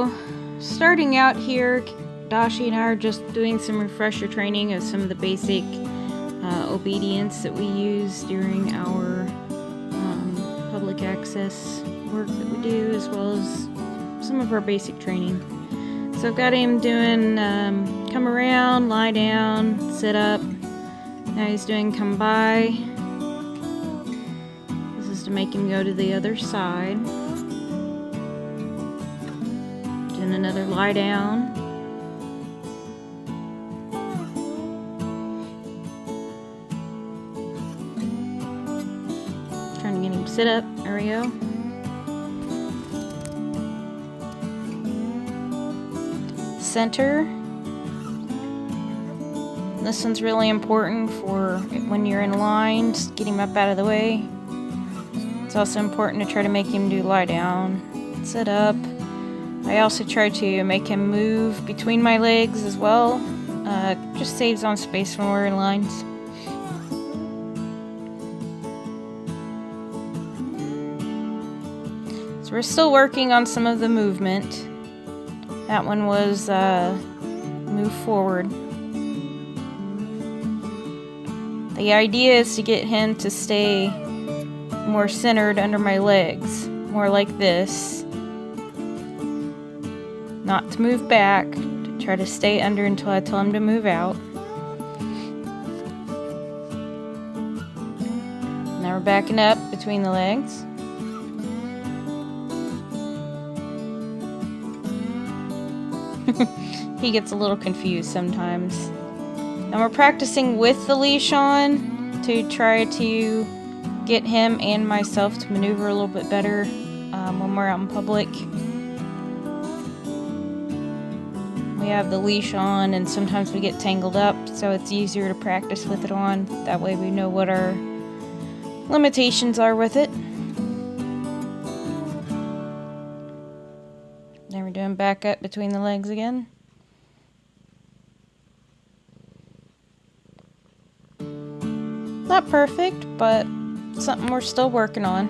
So, starting out here, Dashi and I are just doing some refresher training of some of the basic obedience that we use during our public access work that we do, as well as some of our basic training. So I've got him doing come around, lie down, sit up. Now he's doing come by. This is to make him go to the other side. Doing another lie down. Trying to get him to sit up. There we go. Center. This one's really important for when you're in line. Just get him up out of the way. It's also important to try to make him do lie down, sit up. I also try to make him move between my legs as well. Just saves on space when we're in lines. So we're still working on some of the movement. That one was move forward. The idea is to get him to stay more centered under my legs, more like this. Not to move back, to try to stay under until I tell him to move out. Now we're backing up between the legs. He gets a little confused sometimes. And we're practicing with the leash on to try to get him and myself to maneuver a little bit better when we're out in public. We have the leash on and sometimes we get tangled up, so it's easier to practice with it on. That way we know what our limitations are with it. Then we're doing back up between the legs again. Not perfect, but something we're still working on.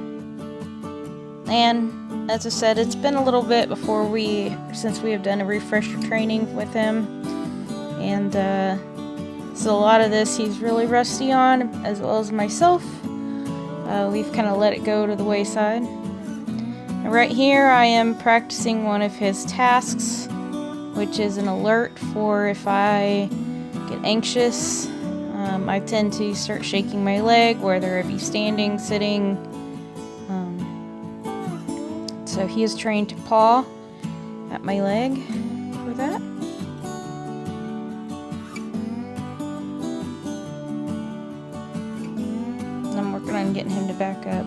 And as I said, it's been a little bit since we have done a refresher training with him. And so a lot of this he's really rusty on, as well as myself. We've kind of let it go to the wayside. And right here I am practicing one of his tasks, which is an alert for if I get anxious. I tend to start shaking my leg, whether it be standing, sitting. So he is trained to paw at my leg for that. And I'm working on getting him to back up.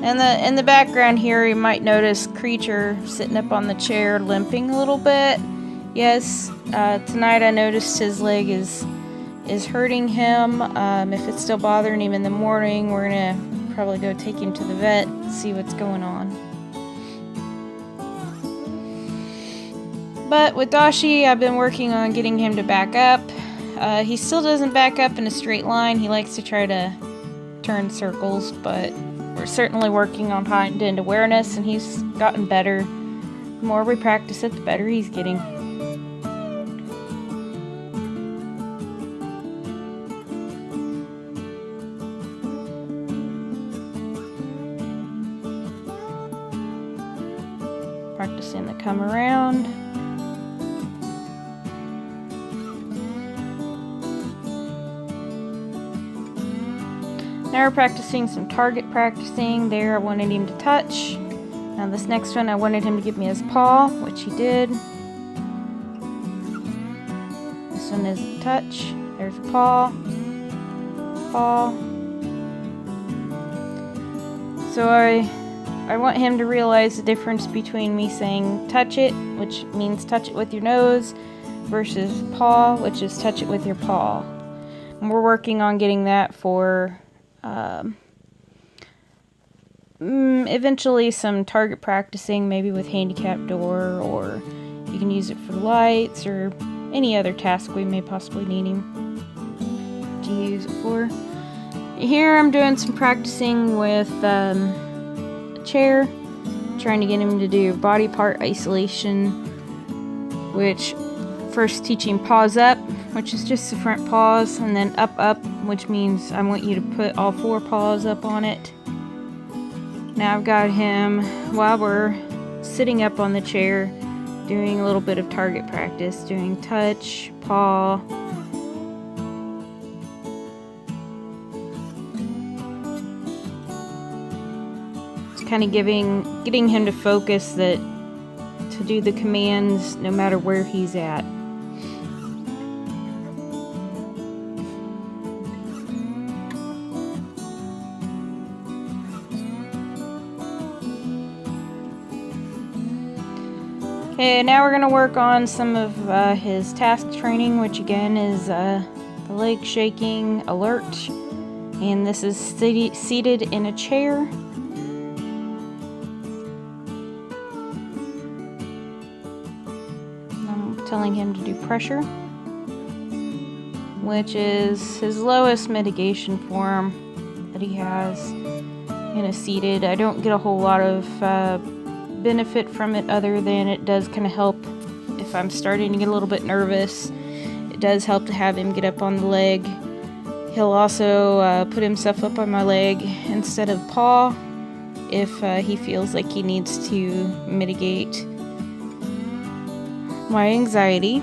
And in the background here, you might notice Creature sitting up on the chair, limping a little bit. Yes, tonight I noticed his leg is hurting him. If it's still bothering him in the morning, we're gonna probably go take him to the vet and see what's going on. But with Dashi, I've been working on getting him to back up. He still doesn't back up in a straight line. He likes to try to turn circles, but we're certainly working on heightened awareness, and he's gotten better. The more we practice it, the better he's getting. Practicing the come around. Now we're practicing some target practicing. There I wanted him to touch. Now this next one I wanted him to give me his paw, which he did. This one is a touch. There's a paw. Paw. So I want him to realize the difference between me saying touch it, which means touch it with your nose, versus paw, which is touch it with your paw. And we're working on getting that for eventually some target practicing, maybe with handicap door, or you can use it for lights or any other task we may possibly need him to use it for. Here I'm doing some practicing with a chair. trying to get him to do body part isolation, which first teaching paws up, which is just the front paws, and then up, which means I want you to put all 4 paws up on it. Now I've got him, while we're sitting up on the chair, doing a little bit of target practice, doing touch, paw. It's kind of getting him to focus that to do the commands no matter where he's at. Okay, now we're going to work on some of his task training, which again is the leg shaking, alert, and this is seated in a chair. I'm telling him to do pressure, which is his lowest mitigation form that he has in a seated. I don't get a whole lot of benefit from it other than it does kind of help if I'm starting to get a little bit nervous. It does help to have him get up on the leg. He'll also put himself up on my leg instead of paw if he feels like he needs to mitigate my anxiety.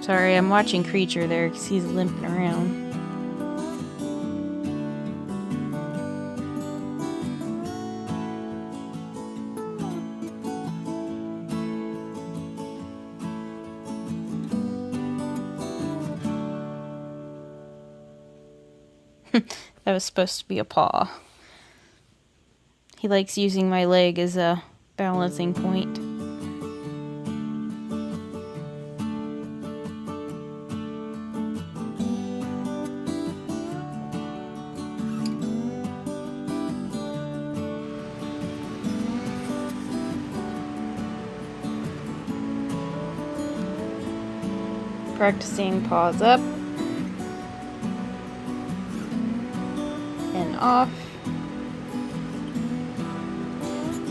Sorry, I'm watching Creature there because he's limping around. That was supposed to be a paw. He likes using my leg as a balancing point. Practicing paws up and off.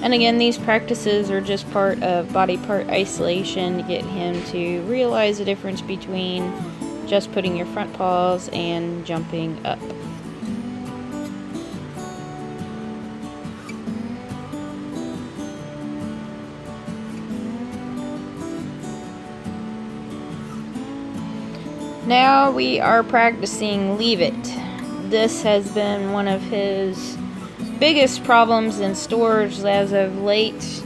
And again, these practices are just part of body part isolation to get him to realize the difference between just putting your front paws and jumping up. Now we are practicing Leave It. This has been one of his biggest problems in stores as of late.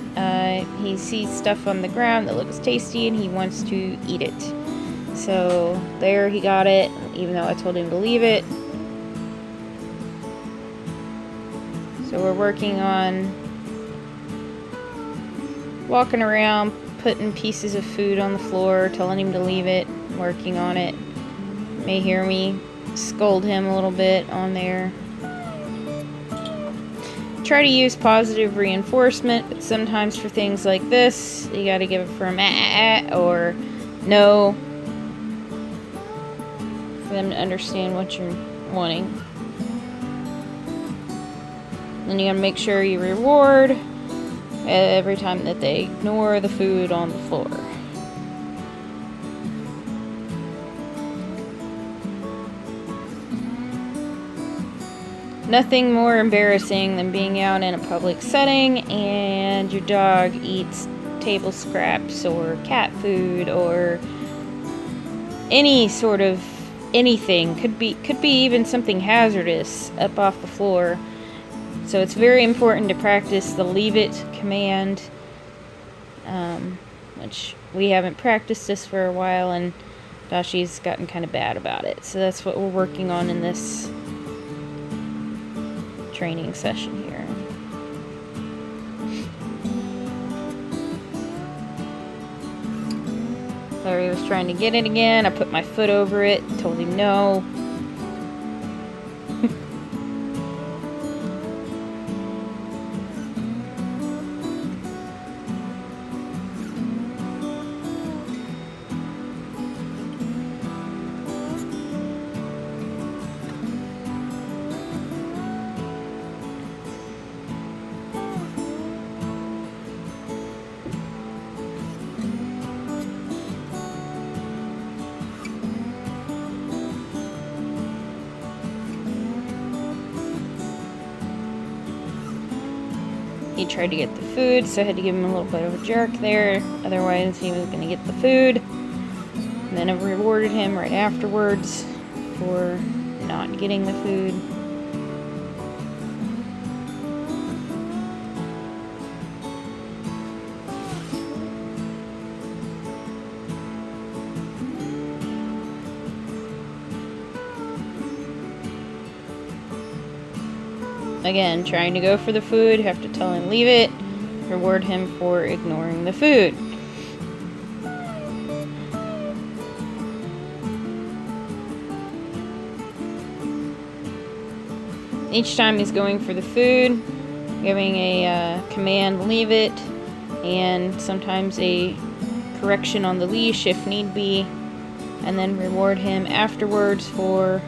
He sees stuff on the ground that looks tasty and he wants to eat it. So there, he got it, even though I told him to leave it. So we're working on walking around, putting pieces of food on the floor, telling him to leave it, working on it. May hear me scold him a little bit on there. Try to use positive reinforcement, but sometimes for things like this, you gotta give it from or no, for them to understand what you're wanting. Then you gotta make sure you reward every time that they ignore the food on the floor. Nothing more embarrassing than being out in a public setting and your dog eats table scraps or cat food or any sort of anything. Could be even something hazardous up off the floor. So it's very important to practice the leave it command, which we haven't practiced this for a while, and Dashi's gotten kind of bad about it. So that's what we're working on in this training session here. There, he was trying to get it again. I put my foot over it, told him no. He tried to get the food, so I had to give him a little bit of a jerk there, otherwise he was going to get the food. And then I rewarded him right afterwards for not getting the food. Again, trying to go for the food, have to tell him leave it, reward him for ignoring the food. Each time he's going for the food, giving a command, leave it, and sometimes a correction on the leash if need be, and then reward him afterwards for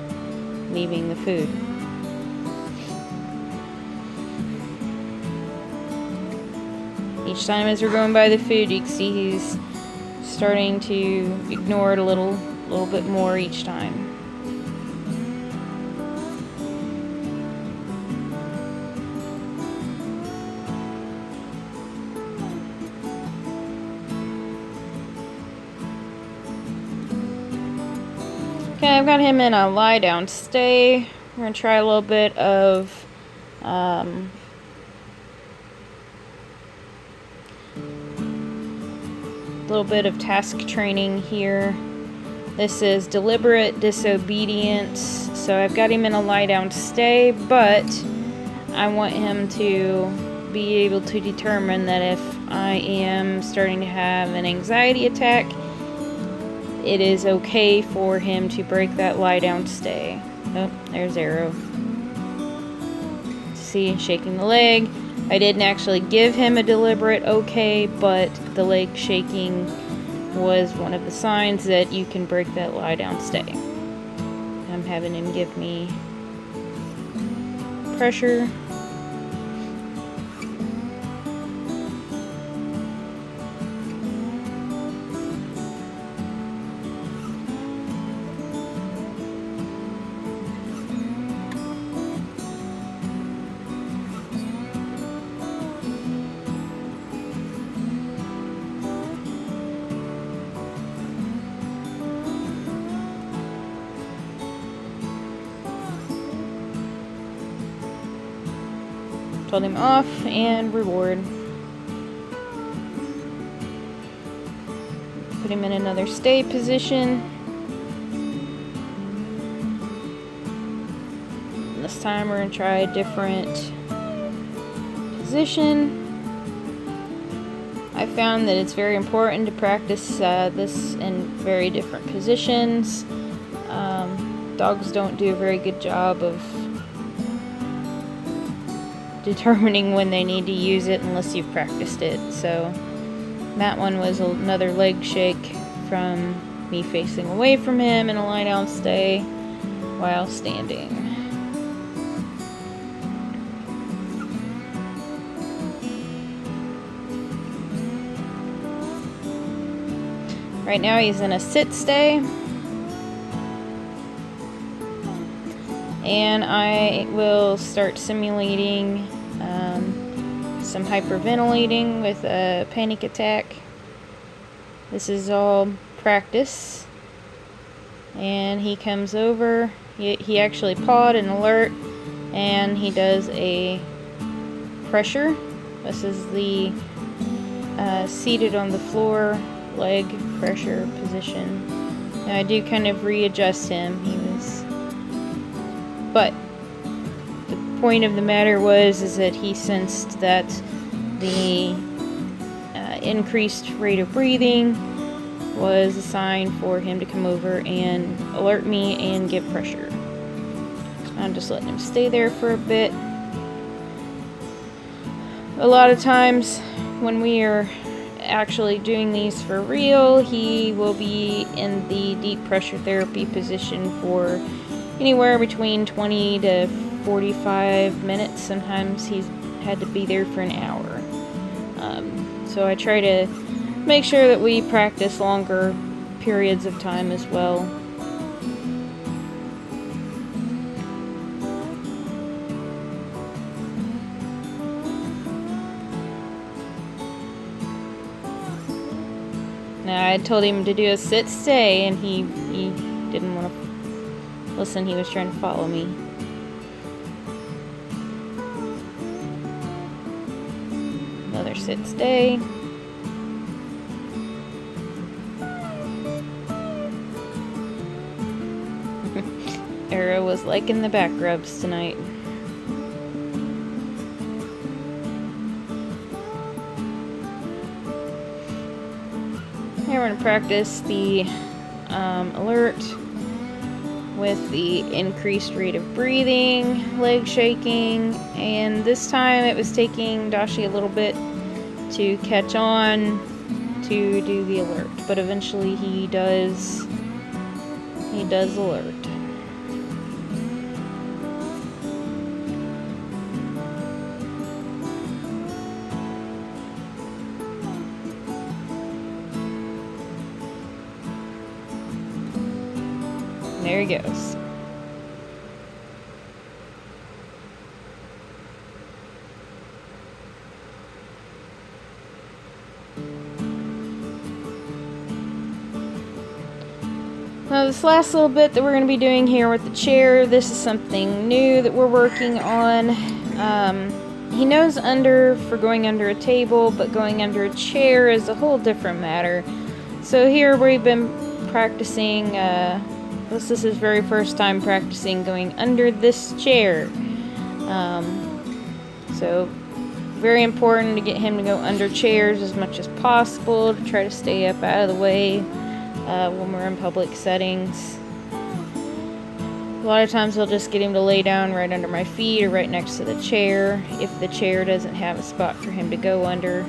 leaving the food. Each time as we're going by the food, you can see he's starting to ignore it a little bit more each time. Okay, I've got him in a lie down stay. We're going to try a little bit of task training here. This is deliberate disobedience. So I've got him in a lie down stay, but I want him to be able to determine that if I am starting to have an anxiety attack, it is okay for him to break that lie down stay. Oh, there's Arrow. See, shaking the leg. I didn't actually give him a deliberate okay, but the leg shaking was one of the signs that you can break that lie down stay. I'm having him give me pressure. Told him off and reward. Put him in another stay position. This time we're going to try a different position. I found that it's very important to practice this in very different positions. Dogs don't do a very good job of determining when they need to use it unless you've practiced it. So that one was another leg shake from me facing away from him in a lie down stay while standing. Right now he's in a sit stay, and I will start simulating some hyperventilating with a panic attack. This is all practice. And he comes over. He actually pawed an alert, and he does a pressure. This is the seated on the floor leg pressure position. Now I do kind of readjust him. But the point of the matter is that he sensed that the increased rate of breathing was a sign for him to come over and alert me and give pressure. I'm just letting him stay there for a bit. A lot of times when we are actually doing these for real, he will be in the deep pressure therapy position for anywhere between 20 to 45 minutes. Sometimes he's had to be there for an hour. So I try to make sure that we practice longer periods of time as well. I had told him to do a sit stay, and he didn't want to listen. He was trying to follow me. Another sit stay. Arrow was liking the back rubs tonight. Now we're going to practice the alert with the increased rate of breathing, leg shaking, and this time it was taking Dashi a little bit to catch on to do the alert, but eventually he does alert. There he goes. Now this last little bit that we're going to be doing here with the chair, this is something new that we're working on. He knows under for going under a table, but going under a chair is a whole different matter. So here we've been practicing, this is his very first time practicing going under this chair. So very important to get him to go under chairs as much as possible, to try to stay up out of the way when we're in public settings. A lot of times I'll just get him to lay down right under my feet or right next to the chair if the chair doesn't have a spot for him to go under.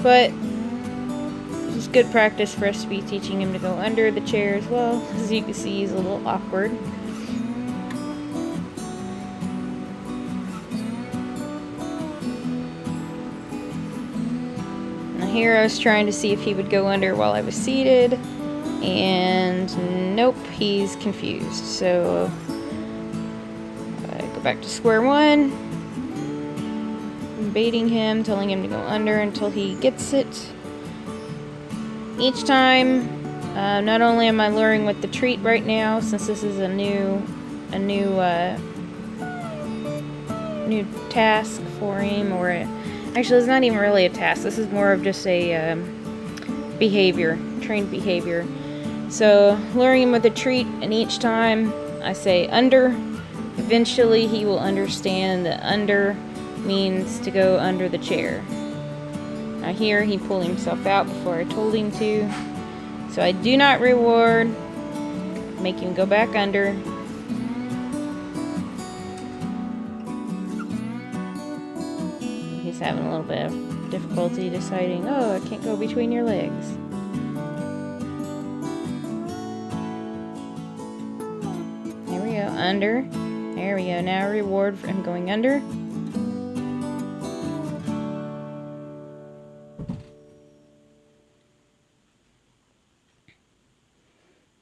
But it's good practice for us to be teaching him to go under the chair as well. As you can see, he's a little awkward. Now here I was trying to see if he would go under while I was seated, and nope, he's confused. So I go back to square one. I'm baiting him, telling him to go under until he gets it. Each time, not only am I luring with the treat right now, since this is a new task for him, or actually, it's not even really a task. This is more of just a trained behavior. So, luring him with a treat, and each time I say under, eventually he will understand that under means to go under the chair. Now here, he pulled himself out before I told him to. So I do not reward, make him go back under. He's having a little bit of difficulty deciding, oh, I can't go between your legs. There we go, under. There we go, now reward for him going under.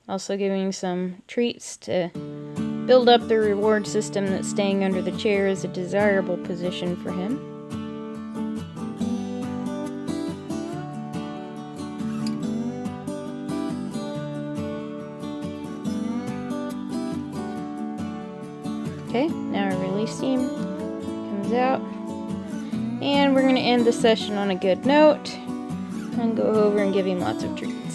Also giving some treats to build up the reward system that staying under the chair is a desirable position for him. Okay, now I release him, comes out, and we're going to end the session on a good note and go over and give him lots of treats.